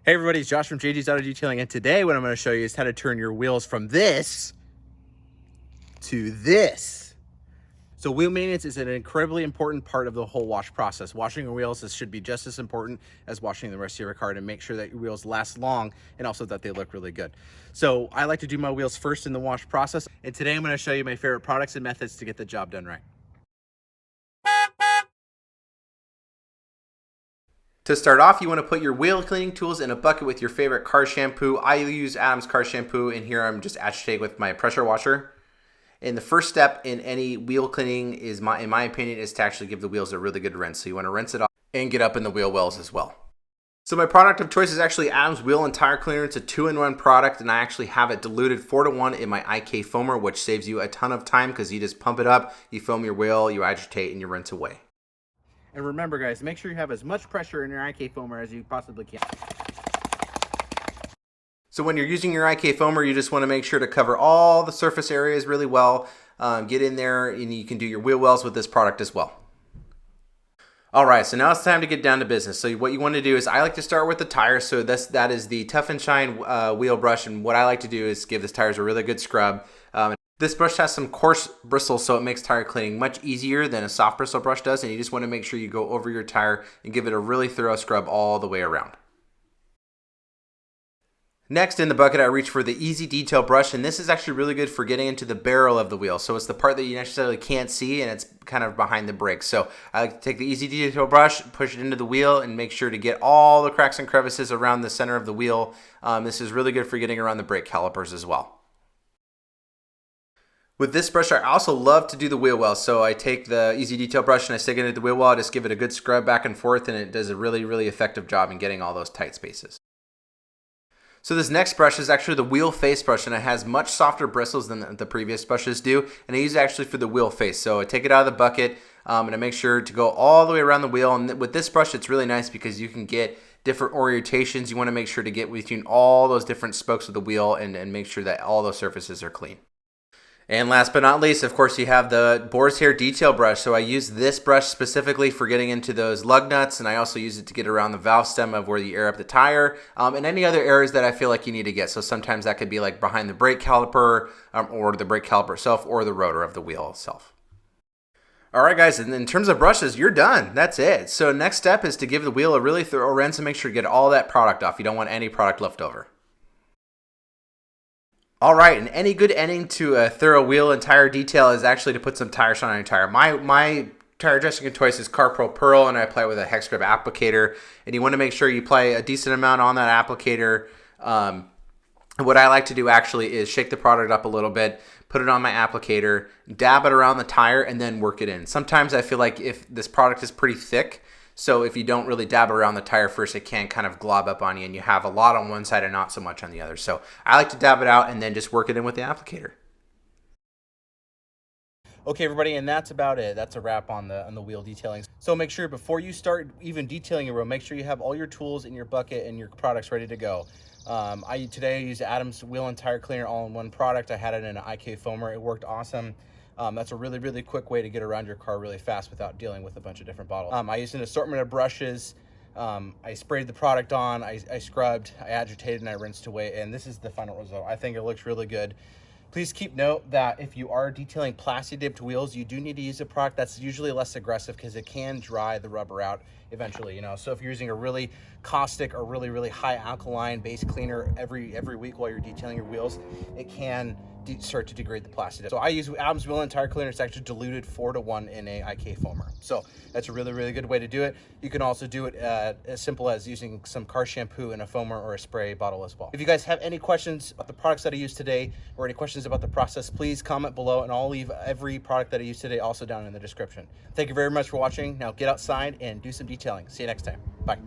Hey everybody, it's Josh from JG's Auto Detailing, and today what I'm going to show you is how to turn your wheels from this to this. So wheel maintenance is an incredibly important part of the whole wash process. Washing your wheels should be just as important as washing the rest of your car to make sure that your wheels last long and also that they look really good. So I like to do my wheels first in the wash process, and today I'm going to show you my favorite products and methods to get the job done right. To start off, you want to put your wheel cleaning tools in a bucket with your favorite car shampoo. I use Adam's car shampoo, and here I'm just agitating with my pressure washer. And the first step in any wheel cleaning is, in my opinion, is to actually give the wheels a really good rinse. So you want to rinse it off and get up in the wheel wells as well. So my product of choice is actually Adam's Wheel and Tire Cleaner. It's a 2-in-1 product, and I actually have it diluted 4-to-1 in my IK foamer, which saves you a ton of time because you just pump it up, you foam your wheel, you agitate, and you rinse away. And remember guys, make sure you have as much pressure in your IK foamer as you possibly can. So when you're using your IK foamer, you just want to make sure to cover all the surface areas really well. Get in there and you can do your wheel wells with this product as well. Alright, so now it's time to get down to business. So what you want to do is, I like to start with the tires. So that is the Tough and Shine wheel brush, and what I like to do is give this tires a really good scrub. This brush has some coarse bristles, so it makes tire cleaning much easier than a soft bristle brush does, and you just want to make sure you go over your tire and give it a really thorough scrub all the way around. Next, in the bucket, I reach for the Easy Detail brush, and this is actually really good for getting into the barrel of the wheel. So it's the part that you necessarily can't see, and it's kind of behind the brakes. So I like to take the Easy Detail brush, push it into the wheel, and make sure to get all the cracks and crevices around the center of the wheel. This is really good for getting around the brake calipers as well. With this brush, I also love to do the wheel well. So I take the Easy Detail brush and I stick it into the wheel well. I just give it a good scrub back and forth, and it does a really, really effective job in getting all those tight spaces. So this next brush is actually the wheel face brush, and it has much softer bristles than the previous brushes do, and I use it actually for the wheel face. So I take it out of the bucket, and I make sure to go all the way around the wheel. And with this brush, it's really nice because you can get different orientations. You want to make sure to get between all those different spokes of the wheel and make sure that all those surfaces are clean. And last but not least, of course, you have the Boar's Hair Detail brush. So I use this brush specifically for getting into those lug nuts, and I also use it to get around the valve stem of where you air up the tire, and any other areas that I feel like you need to get. So sometimes that could be like behind the brake caliper, or the brake caliper itself, or the rotor of the wheel itself. Alright guys, and in terms of brushes, you're done. That's it. So next step is to give the wheel a really thorough rinse and make sure to get all that product off. You don't want any product left over. Alright, and any good ending to a thorough wheel and tire detail is actually to put some tire shine on your tire. My tire dressing of choice is CarPro Pearl, and I apply with a hex grip applicator. And you want to make sure you apply a decent amount on that applicator. What I like to do actually is shake the product up a little bit, put it on my applicator, dab it around the tire, and then work it in. Sometimes I feel like if this product is pretty thick, so if you don't really dab around the tire first, it can kind of glob up on you, and you have a lot on one side and not so much on the other. So I like to dab it out and then just work it in with the applicator. Okay, everybody, and that's about it. That's a wrap on the wheel detailing. So make sure before you start even detailing your wheel, make sure you have all your tools in your bucket and your products ready to go. Today I used Adam's Wheel and Tire Cleaner all in one product. I had it in an IK foamer. It worked awesome. That's a really, really quick way to get around your car really fast without dealing with a bunch of different bottles. I used an assortment of brushes. I sprayed the product on, I scrubbed, I agitated, and I rinsed away, and this is the final result. I think it looks really good. Please keep note that if you are detailing plastic dipped wheels, you do need to use a product that's usually less aggressive because it can dry the rubber out eventually, you know. So if you're using a really caustic or really, really high alkaline base cleaner every week while you're detailing your wheels, it can start to degrade the plastic. So I use Adam's Wheel and Tire Cleaner. It's actually diluted 4-to-1 in a IK foamer. So that's a really, really good way to do it. You can also do it as simple as using some car shampoo in a foamer or a spray bottle as well. If you guys have any questions about the products that I used today or any questions about the process, please comment below, and I'll leave every product that I used today also down in the description. Thank you very much for watching. Now get outside and do some detailing. See you next time. Bye.